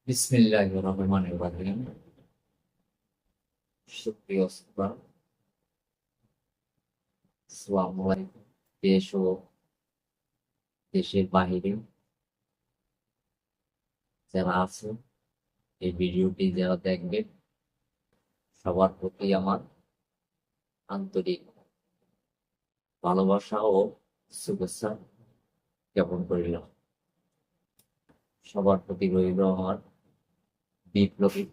বিসমিল্লাহির রহমানির রহিম। সুপ্রিয় শ্রোতা, আসসালামু আলাইকুম। দেশ ও দেশের বাহিরে যারা আছেন, এই ভিডিওটি যারা দেখবেন, সবার প্রতি আমার আন্তরিক ভালোবাসা ও শুভেচ্ছা জ্ঞাপন করিলাম। সবার প্রতি রইল আমার বিপ্লবী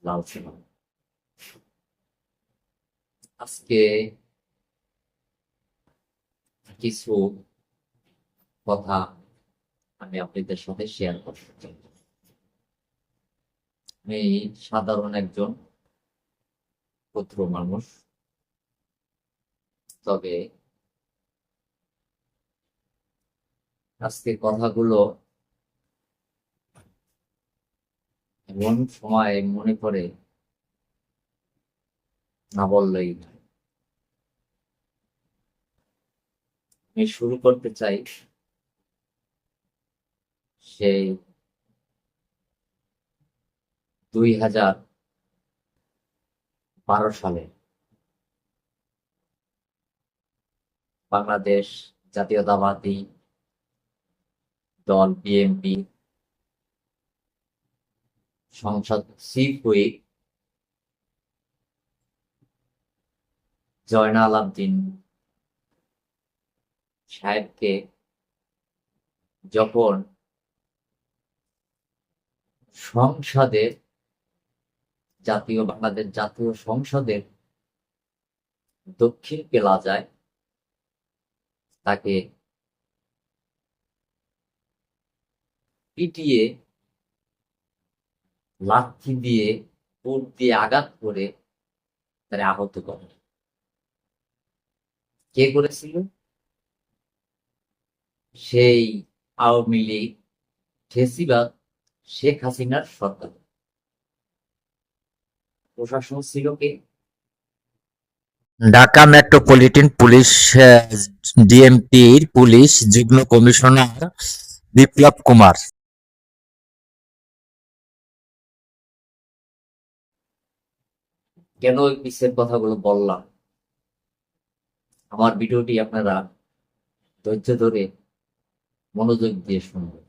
লালসা। আজকে কিছু কথা আমি আপনাদের সাথে শেয়ার করতে চাই। আমি সাধারণ একজন ক্ষুদ্র মানুষ, তবে আজকের কথাগুলো এমন সময় মনে পড়ে না বললেই নয়। আমি শুরু করতে চাই সেই 2012 সালে বাংলাদেশ জাতীয়তাবাদী দল বিএনপি সংসদ চিফ হুইপ জয়নাল আবদিন সাহেবকে যখন সংসদের বাংলাদেশ জাতীয় সংসদের দক্ষিণ প্লাজায় তাকে পিটিয়ে, লাথি দিয়ে, কোপ দিয়ে আঘাত করে তারা আহত করে। কে করেছিল? সেই আওয়ামী লীগ ফেসিবাদ শেখ হাসিনার সরকার। প্রশাসন ছিল কে? ঢাকা মেট্রোপলিটন পুলিশ, ডিএমপির পুলিশ যুগ্ম কমিশনার বিপ্লব কুমার। কেন ওই পিসের কথাগুলো বললাম? আমার ভিডিওটি আপনারা ধৈর্য ধরে মনোযোগ দিয়ে শুনবেন।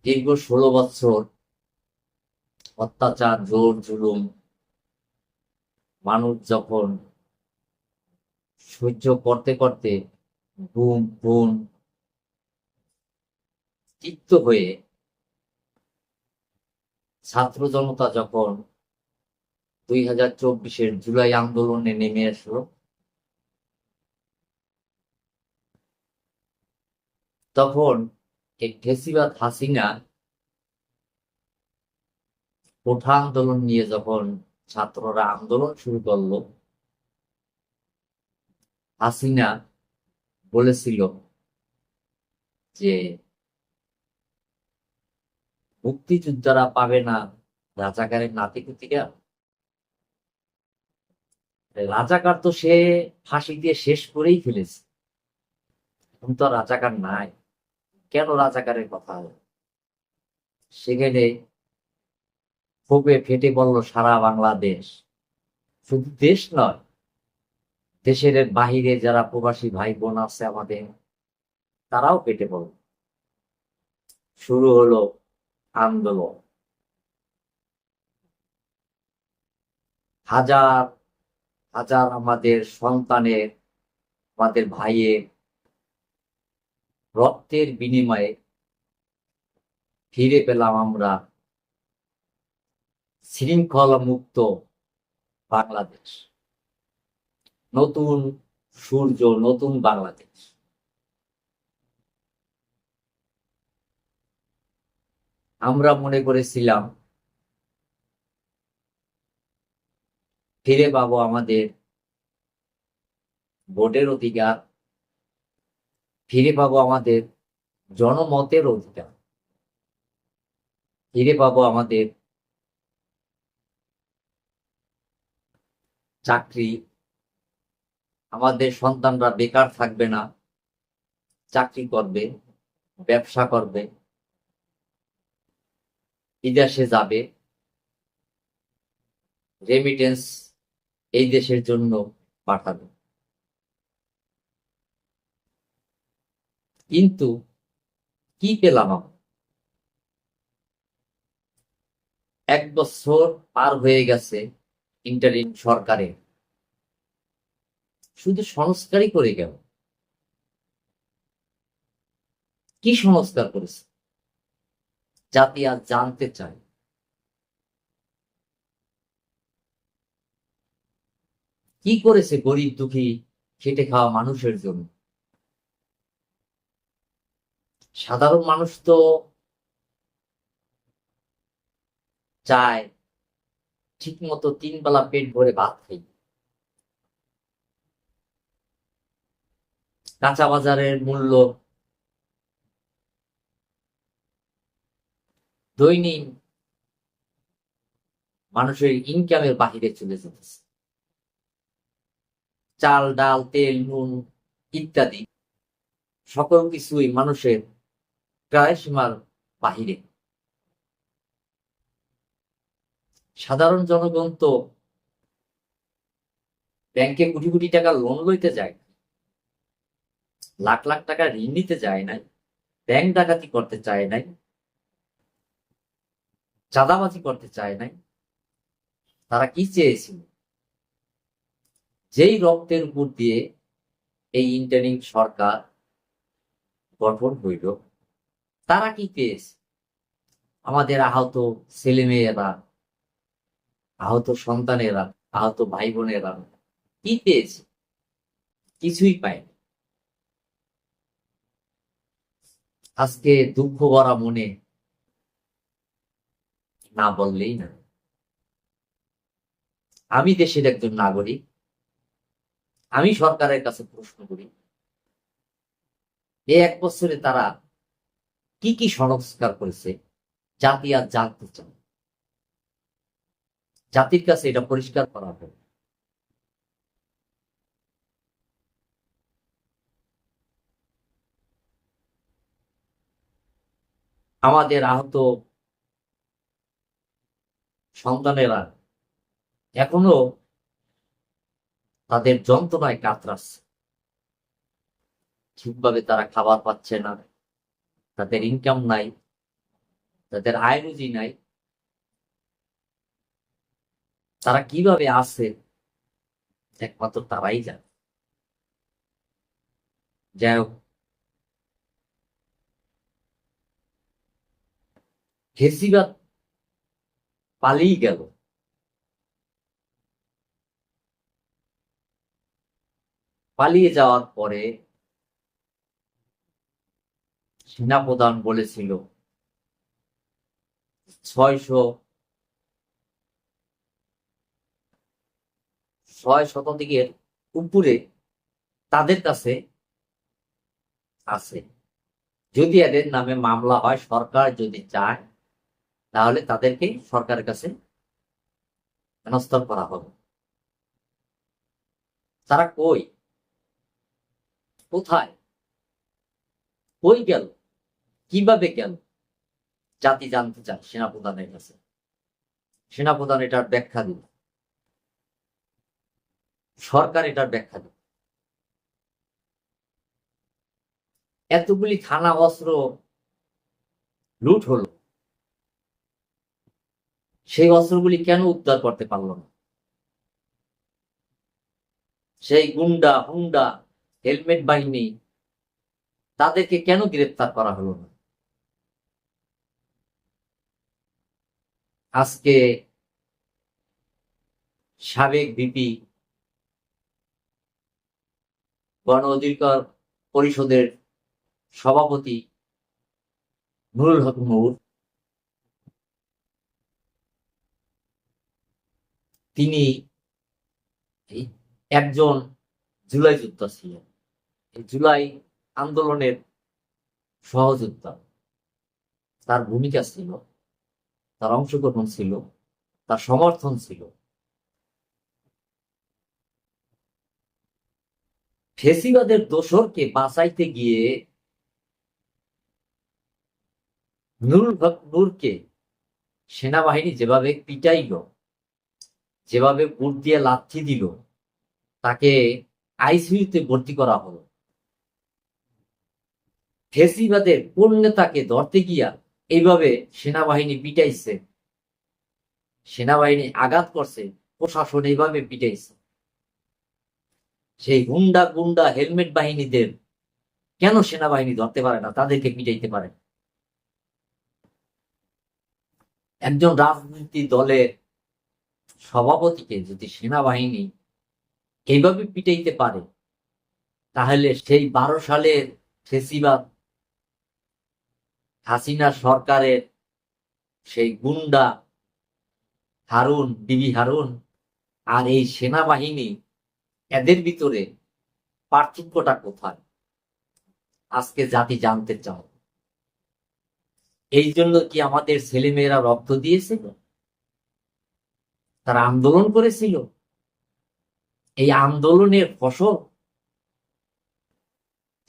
দীর্ঘ 16 বছর অত্যাচার, জোর জুলুম মানুষ যখন সহ্য করতে করতে গুম খুন তিক্ত হয়ে ছাত্র জনতা যখন 2024-এর জুলাই আন্দোলনে নেমে আসলো, তখন এই ফেসিবাদ হাসিনা কোঠা আন্দোলন নিয়ে যখন ছাত্ররা আন্দোলন শুরু করলো, হাসিনা বলেছিল যে মুক্তিযোদ্ধারা পাবে না রাজাকারের নাতিপুতিরা। রাজাকার তো সে ফাঁসি দিয়ে শেষ করেই ফেলেছে, এখন তো আর রাজাকার নাই। কেন রাজাকারের কথা হলো? সেখানে ক্ষোভে ফেটে পড়ল সারা বাংলাদেশ। শুধু দেশ নয়, দেশের বাহিরে যারা প্রবাসী ভাই বোন আছে আমাদের, তারাও ফেটে পড়ল। শুরু হলো আন্দোলন। হাজার হাজার আমাদের সন্তানের, আমাদের ভাইয়ের রক্তের বিনিময়ে ফিরে পেলাম আমরা শৃঙ্খলা মুক্ত বাংলাদেশ, নতুন সূর্য, নতুন বাংলাদেশ। আমরা মনে করেছিলাম ফিরে পাবো আমাদের ভোটের অধিকার, ফিরে পাবো আমাদের জনমতের অধিকার, ফিরে পাবো আমাদের চাকরি, আমাদের সন্তানরা বেকার থাকবে না, চাকরি করবে। ব্যবসা করবে, বিদেশে যাবে, রেমিটেন্স এই দেশের জন্য পাঠাবে। কিন্তু কি পেলাম আমরা? 1 বছর পার হয়ে গেছে ইন্টারিম সরকারের, শুধু সংস্কারই করে গেল। কি সংস্কার করেছে জাতি আজ জানতে চায়। কি করেছে গরিব দুঃখী খেটে খাওয়া মানুষের জন্য? সাধারণ মানুষ তো চায় ঠিক মতো 3 বেলা পেট ভরে ভাত খাই। কাঁচা বাজারের মূল্য দৈনিক মানুষের ইনকামের বাহিরে চলে যেতেছে। চাল ডাল তেল নুন ইত্যাদি সকল কিছুই মানুষের ক্রয় সীমার বাহিরে। সাধারণ জনগণ তো ব্যাংকে কোটি কোটি টাকা লোন লইতে যায়, লাখ লাখ টাকা ঋণ নিতে যায় নাই, ব্যাংক ডাকাতি করতে চায় নাই, চাঁদাবাজি করতে চায় নাই। তারা কি চেয়েছিল? যেই রক্তের উপর দিয়ে এই ইন্টারিম সরকার গঠন হইল, তারা কি পেয়েছে? আমাদের আহত ছেলেমেয়েরা, আহত সন্তানেরা, আহত ভাই বোনেরা কি পেয়েছে? কিছুই পায়নি। আজকে দুঃখ ভরা মনে না বললেই না। আমি দেশের একজন নাগরিক, আমি সরকারের কাছে প্রশ্ন করি, এই 1 বছরে তারা কি কি সংস্কার করেছে জাতি আর জানতে চায়। জাতির কাছে এটা পরিষ্কার করা হবে। আমাদের আহত সন্তানেরা এখনো তাদের যন্ত্রণায় কাতরাচ্ছে। ঠিকভাবে তারা খাবার পাচ্ছে না, তাদের ইনকাম নাই, তাদের আয় রুজি নাই। তারা কিভাবে আছে একমাত্র তারাই জানে। যাই হোক, ফেসিবাদ পালিয়ে গেল। পালিয়ে যাওয়ার পরে সেনাপ্রধান বলেছিল 600 উপরে তাদের কাছে আছে। যদি এদের নামে মামলা হয়, সরকার যদি চায়, তাহলে তাদেরকে সরকারের কাছে হেনস্থা করা হবে। তারা কই? কোথায়? কই গেল? কিভাবে গেল? জাতি জানতে চায় সেনাপ্রধানের কাছে। সেনাপ্রধান এটার ব্যাখ্যা দিল, সরকার এটার ব্যাখ্যা দিল। এতগুলি থানা অস্ত্র লুট হলো, সেই অস্ত্রগুলি কেন উদ্ধার করতে পারলো না? সেই গুন্ডা হুন্ডা হেলমেট বাহিনী, তাদেরকে কেন গ্রেফতার করা হলো না? আজকে সাবেক ভিপি, গণ অধিকার পরিষদের সভাপতি নুরুল হক নূর, তিনি একজন জুলাই যোদ্ধা ছিলেন। এই জুলাই আন্দোলনের সহযোদ্ধা। তার ভূমিকা ছিল, তার অংশগ্রহণ ছিল, তার সমর্থন ছিল। ফেসিবাদের দোসরকে বাঁচাইতে গিয়ে নুরুল হক নূরকে সেনাবাহিনী যেভাবে পিটাইল, যেভাবে বুট দিয়ে লাথি দিল, তাকে আইসিইউতে ভর্তি করা হলো। ফেসিবাদের কোন নেতাকে ধরতে গিয়া এইভাবে সেনাবাহিনী পিটাইছে, সেনাবাহিনী আঘাত করছে, প্রশাসন এইভাবে পিটাইছে, সেই গুন্ডা গুন্ডা হেলমেট বাহিনীদের কেন সেনাবাহিনী ধরতে পারে না, তাদেরকে পিটাইতে পারে? একজন রাজনীতি দলের সভাপতিকে যদি সেনাবাহিনী এইভাবে পিটাইতে পারে, তাহলে সেই 12 সালের ফেসিবাদ হাসিনা সরকারের সেই গুন্ডা হারুন, বিবি হারুন আর এই সেনাবাহিনী, এদের ভিতরে পার্থক্যটা কোথায়? আজকে জাতি জানতে চাও। এই জন্য কি আমাদের ছেলেমেয়েরা রক্ত দিয়েছিল? তারা আন্দোলন করেছিল? এই আন্দোলনের ফসল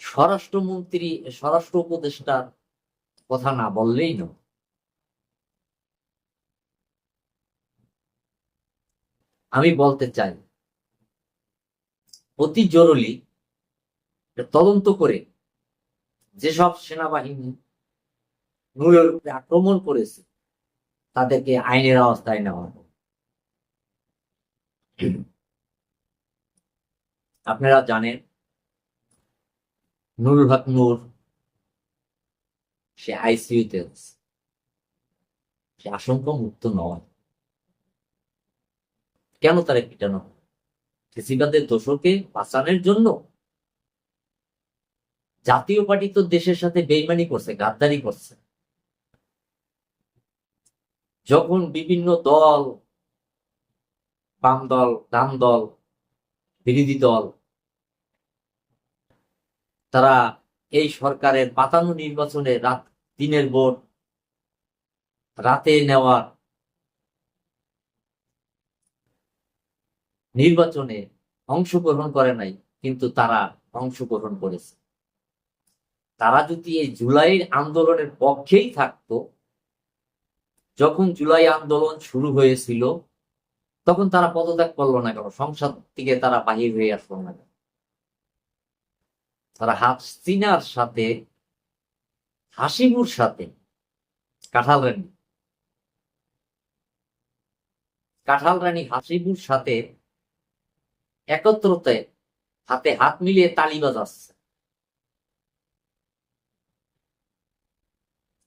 স্বরাষ্ট্রমন্ত্রী, স্বরাষ্ট্র উপদেষ্টার কথা না বললেই নয়। আমি বলতে চাই, অতি জরুরি তদন্ত করে যেসব সেনাবাহিনী নূরের উপরে আক্রমণ করেছে, তাদেরকে আইনের আওতায় নেওয়া হবে। আপনারা জানেন নুরুল হক নূর, সে আইসিইউতে আছে, সে আশঙ্কা মুক্ত নয়। কেন তারা পিটানো হয়? ফেসিবাদের দোষরকে বাঁচানোর জন্য? জাতীয় পার্টি তো দেশের সাথে বেইমানি করছে, গাদ্দারি করছে। যখন বিভিন্ন দল, বাম দল, ডান দল, বিরোধী দল, তারা এই সরকারের পাতানো নির্বাচনে রাত, দিনের ভোট রাতে নেওয়া নির্বাচনে অংশগ্রহণ করে নাই, কিন্তু তারা অংশগ্রহণ করেছে। তারা যদি এই জুলাইয়ের আন্দোলনের পক্ষেই থাকতো, যখন জুলাই আন্দোলন শুরু হয়েছিল, তখন তারা পদত্যাগ করলো না কেন? সংসদ থেকে তারা বাহির হয়ে আসলো না কেন? তারা হাসিনার সাথে, হাসিবুর সাথে, কাঁঠাল রানী, কাঁঠাল রানী হাসিবুর সাথে একত্রতে হাতে হাত মিলিয়ে তালি বাজাচ্ছে।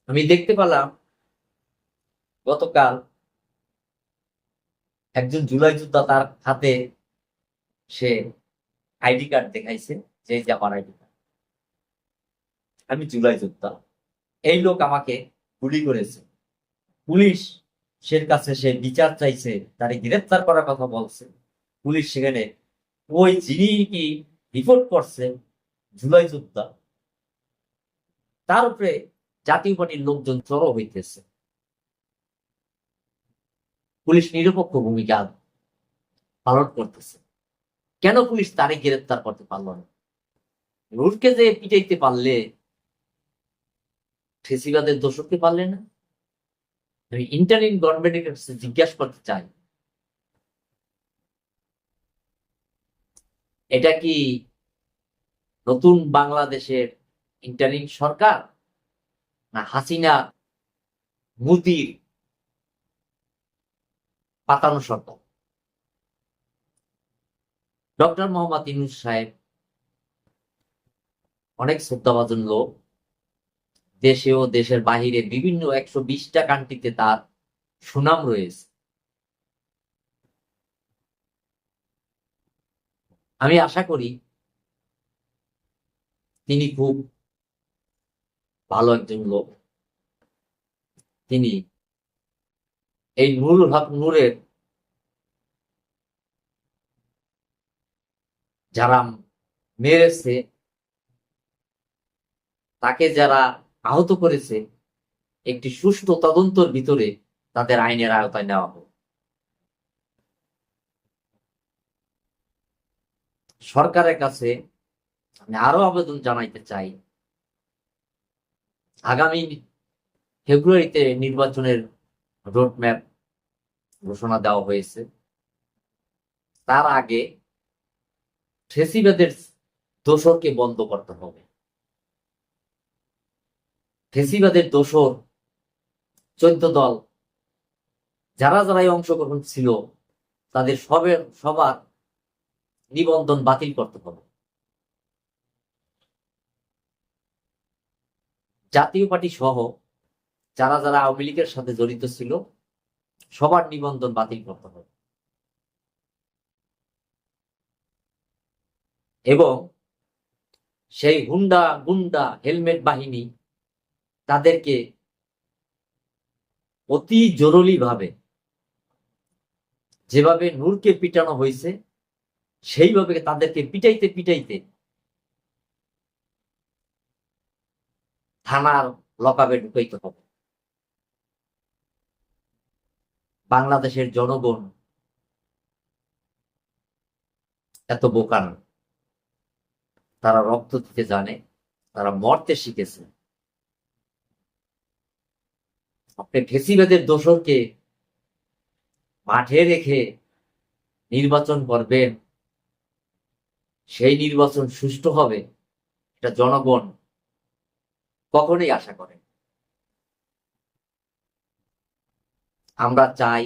আমি দেখতে পেলাম গতকাল একজন জুলাই যোদ্ধা, তার হাতে সে আইডি কার্ড দেখাইছে, যে যে আমার আইডি কার্ড, আমি জুলাই যোদ্ধা। এই লোক আমাকে গুলি করেছে, পুলিশ সের কাছে সে বিচার চাইছে, তারে গ্রেফতার করার কথা বলছে। পুলিশ সেখানে ওই যিনি কি রিপোর্ট করছে জুলাই যোদ্ধা, তার উপরে জাতীয় পার্টির লোকজন জড়ো হইতেছে। পুলিশ নিরপেক্ষ ভূমিকা পালন করতেছে। কেন পুলিশ তারে গ্রেফতার করতে পারল না? নূরকে যে পিটাইতে পারলে, ফেসিবাদের দোষককে পারলে না? আমি ইন্টারিম গভর্নমেন্টের কাছে জিজ্ঞাসা করতে চাই, এটা কি নতুন বাংলাদেশের ইন্টারিম সরকার, না হাসিনা মুদির পাতানো সরকার? ডক্টর মোহাম্মদ ইউনূস সাহেব অনেক শ্রদ্ধাভাজন লোক। দেশে ও দেশের বাহিরে বিভিন্ন 120টা কান্ট্রিতে তার সুনাম রয়েছে। আমি আশা করি তিনি খুব ভালো একজন লোক। তিনি এই নুরুল হক নূরের যারা মেরেছে, তাকে যারা আহত করেছে, একটি সুষ্ঠু তদন্তের ভিতরে তাদের আইনের আওতায় নেওয়া হোক। সরকারের কাছে আমি আরো আবেদন জানাইতে চাই, আগামী ফেব্রুয়ারিতে নির্বাচনের রোডম্যাপ ঘোষণা দেওয়া হয়েছে। তার আগে ফেসিবাদের দোসরকে বন্ধ করতে হবে। ফেসিবাদের দোসর 14 দল যারা যারাই অংশগ্রহণ ছিল তাদের সবার নিবন্ধন বাতিল করতে হবে। জাতীয় পার্টি সহ যারা যারা আওয়ামী লীগের সাথে জড়িত ছিল সবার নিবন্ধন বাতিল করতে হবে এবং সেই গুন্ডা হেলমেট বাহিনী তাদেরকে অতি জরুরি ভাবে যেভাবে নূরকে পিটানো হয়েছে সেইভাবে তাদেরকে পিটাইতে পিটাইতে থানার লকআপে ঢুকাইতে হবে। বাংলাদেশের জনগণ এত বোকা না, তারা রক্ত দিতে জানে, তারা মরতে শিখেছে। আপনি ফেসিবাদের দোসরকে মাঠে রেখে নির্বাচন করবেন, সেই নির্বাচন সুষ্ঠু হবে, এটা জনগণ কখনোই আশা করে। আমরা চাই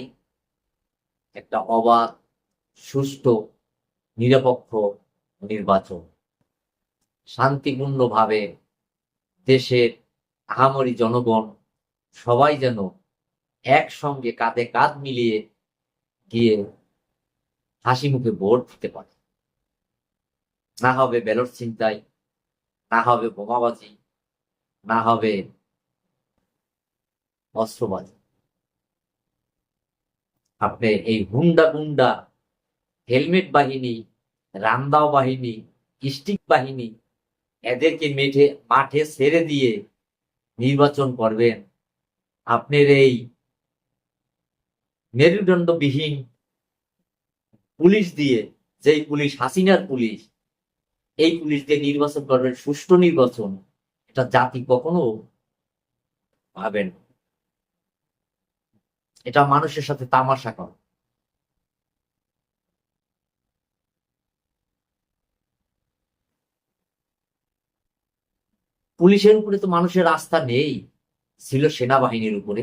একটা অবাধ, সুষ্ঠু, নিরপেক্ষ নির্বাচন, শান্তিপূর্ণভাবে দেশের আহামরি জনগণ সবাই যেন একসঙ্গে কাঁধে কাঁধ মিলিয়ে গিয়ে হাসি মুখে ভোট দিতে পারে। না হবে ব্যালট ছিনতাই, না হবে বোমাবাজি, না হবে অস্ত্রবাজি। আপনি এই গুন্ডা হেলমেট বাহিনী, রামদাও বাহিনী, স্টিক বাহিনী এদেরকে মাঠে ছেড়ে দিয়ে নির্বাচন করবেন। আপনার এই মেরুদণ্ডবিহীন পুলিশ দিয়ে, যেই পুলিশ হাসিনার পুলিশ, এই পুলিশ দিয়ে নির্বাচন করবেন সুষ্ঠু নির্বাচন, এটা জাতি কখনো ভাবেন। এটা মানুষের সাথে তামাশা করা। পুলিশের উপরে তো মানুষের আস্থা নেই, ছিল সেনাবাহিনীর উপরে।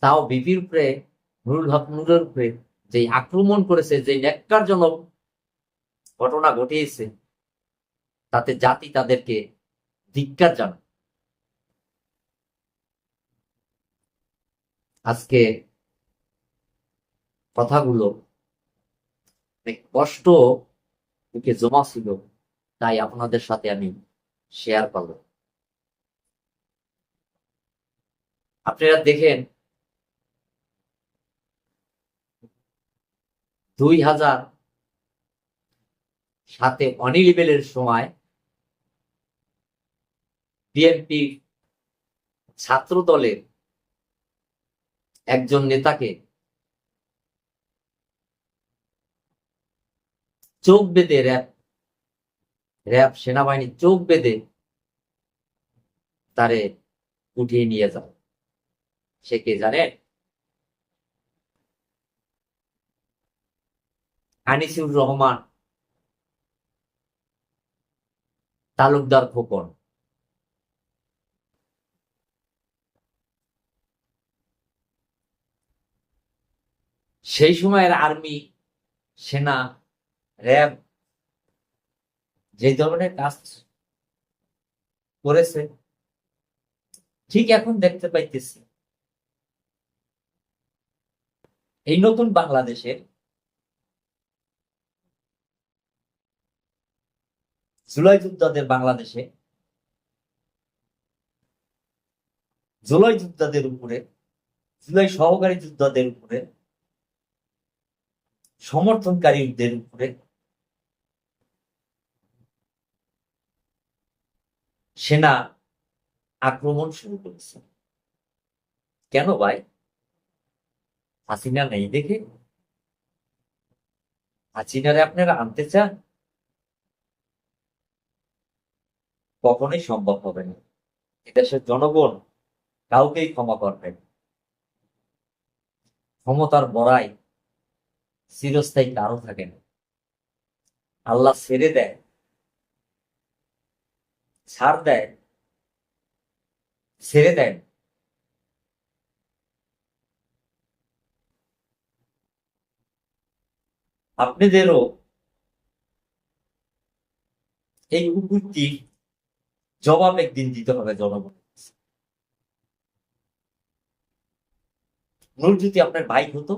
তাও বিপির উপরে, নুরুল হক নুরের উপরে যে আক্রমণ করেছে, যে ন্যাক্কারজনক ঘটনা ঘটিয়েছে, তাতে জাতি তাদেরকে ধিক্কার জানায়। আজকে কথাগুলো অনেক কষ্ট বুকে জমা ছিল, তাই আপনাদের সাথে আমি শেয়ার করব। আপনারা দেখেন 2007 অনিলিবেলের সময় বিএনপি ছাত্র দলের একজন নেতাকে চোখ বেঁধে র্যাব সেনাবাহিনী চোখ বেঁধে তারে উঠিয়ে নিয়ে যায়। সে কে জানেন? আনিসুর রহমান তালুকদার খোকন। সেই সময়ের আর্মি, সেনা, র্যাব যে ধরনের কাজ করেছে ঠিক এখন দেখতে পাইতেছি এই নতুন বাংলাদেশের জুলাই যোদ্ধাদের, বাংলাদেশে জুলাই যোদ্ধাদের উপরে, জুলাই সহকারী যোদ্ধাদের উপরে, সমর্থনকারীদের উপরে সেনা আক্রমণ শুরু করেছে। কেন ভাই? হাসিনা নেই দেখে? হাসিনারে আপনারা আনতে চান? কখনোই সম্ভব হবে না। এদেশের জনগণ কাউকেই ক্ষমা করবেন। ক্ষমতার বড়াই চিরস্থায়ী কারো থাকে না। আল্লাহ ছেড়ে দেয়, ছাড় দেয়, ছেড়ে দেয়। আপনাদেরও এই কুকুরটির জবাব একদিন দিতে হবে জনগণ। নূর যদি আপনার ভাই হতো,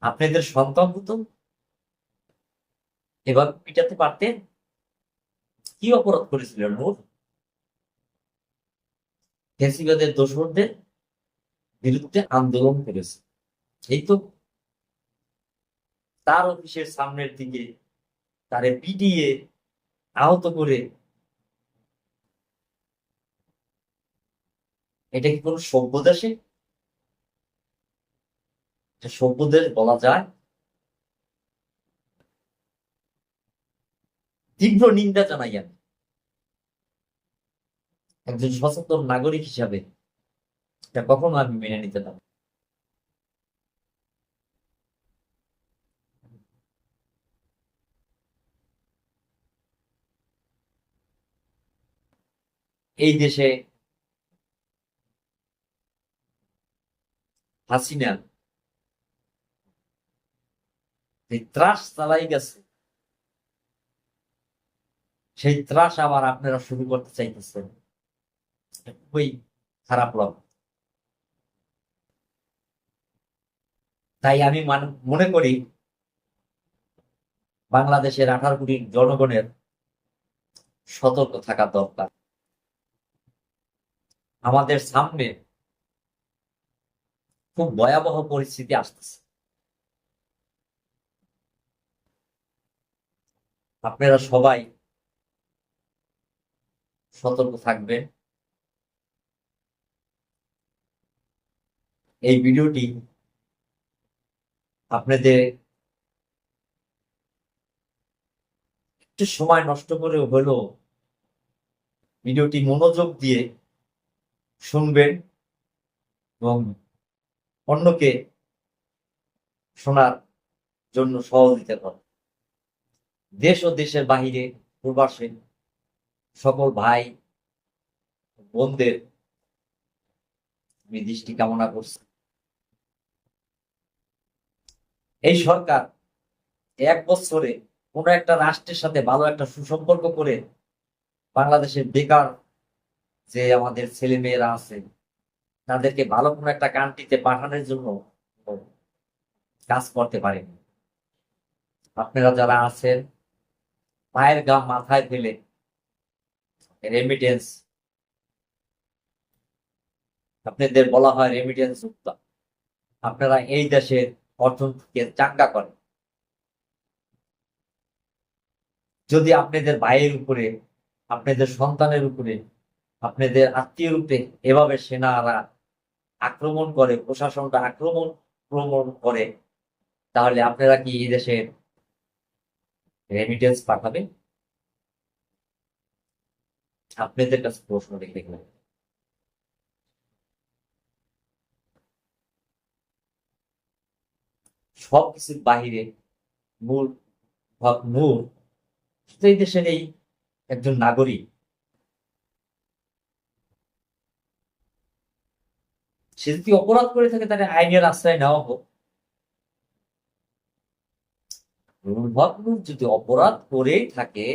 আপনাদের সন্তান হতো, এভাবে পিটাতে পারতেন? কি অপরাধ করেছিলেন নূর? ফ্যাসিবাদের দোসরদের বিরুদ্ধে আন্দোলন করেছে, এই তো। তার অফিসের সামনের দিকে তারে পিটিয়ে আহত করে, এটা কি কোনো সভ্য দেশে, সভ্য দেশ বলা যায়? তীব্র নিন্দা জানাই আমি একজন সচেতন নাগরিক হিসাবে। এটা কখনো আমি মেনে নিতে পারি না। এই দেশে হাসিনা যে ত্রাস চালাই গেছে, সেই ত্রাস আবার আপনারা শুরু করতে চাইতেছেন। এটা খুবই খারাপ লক্ষণ। তাই আমি মনে করি বাংলাদেশের 18 কোটি জনগণের সতর্ক থাকা দরকার। আমাদের সামনে খুব ভয়াবহ পরিস্থিতি আসতেছে। আপনারা সবাই সতর্ক থাকবেন। এই ভিডিওটি আপনাদের একটু সময় নষ্ট করে হলেও ভিডিওটি মনোযোগ দিয়ে শুনবেন এবং অন্যকে শোনার জন্য সহযোগিতা করেন। দেশ ও দেশের বাহিরে প্রবাসে সকল ভাই বোনদের আমি দৃষ্টি কামনা করছি। এই সরকার 1 বছরে কোন একটা রাষ্ট্রের সাথে ভালো একটা সুসম্পর্ক করে বাংলাদেশের বেকার যে আমাদের ছেলে মেয়েরা আছে তাদেরকে ভালো কোনো একটা কান্ট্রিতে পাঠানোর জন্য কাজ করতে পারেনি। আপনারা যারা আছেন পায়ের গাম মাথায় ফেলে রেমিটেন্স, আপনাদের বলা হয় রেমিটেন্স যোদ্ধা, আপনারা এই দেশের অর্থনীতিকে চাঙ্গা করেন। যদি আপনাদের ভাইয়ের উপরে, আপনাদের সন্তানের উপরে, আপনাদের আত্মীয়ের উপরে এভাবে সেনারা আক্রমণ করে, প্রশাসনটা আক্রমণ করে, তাহলে আপনারা কি এই দেশে রেমিটেন্স পাঠাবে? আপনাদের কাছে প্রশ্ন রেখে গেলাম। সবকিছুর বাহিরে মূল মূল এই দেশের এই একজন নাগরিক, সে যদি অপরাধ করে থাকে তাহলে আইনের আশ্রয় নেওয়া হোক। যদি অপরাধ করেই থাকে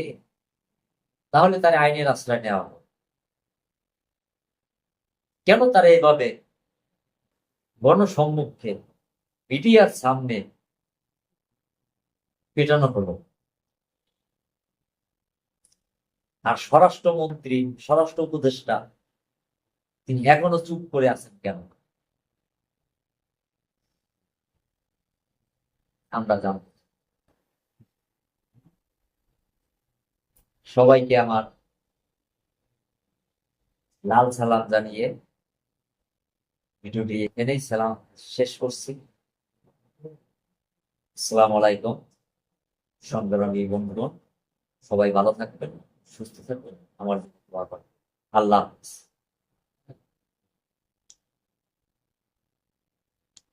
তাহলে তার আইনের আশ্রয় নেওয়া হোক। কেন তারা এইভাবে গণসম্মুখে মিডিয়ার সামনে পেটানো হলো? আর স্বরাষ্ট্রমন্ত্রী, স্বরাষ্ট্র উপদেষ্টা তিনি এখনো চুপ করে আছেন কেন? আমরা জানব। সবাইকে আমার লাল সালাম জানিয়ে ভিডিওটি এখানেই সালাম শেষ করছি। আসসালামু আলাইকুম সংগ্রামী বন্ধুগণ, সবাই ভালো থাকবেন, সুস্থ থাকবেন, আমার আল্লাহ হাফেজ।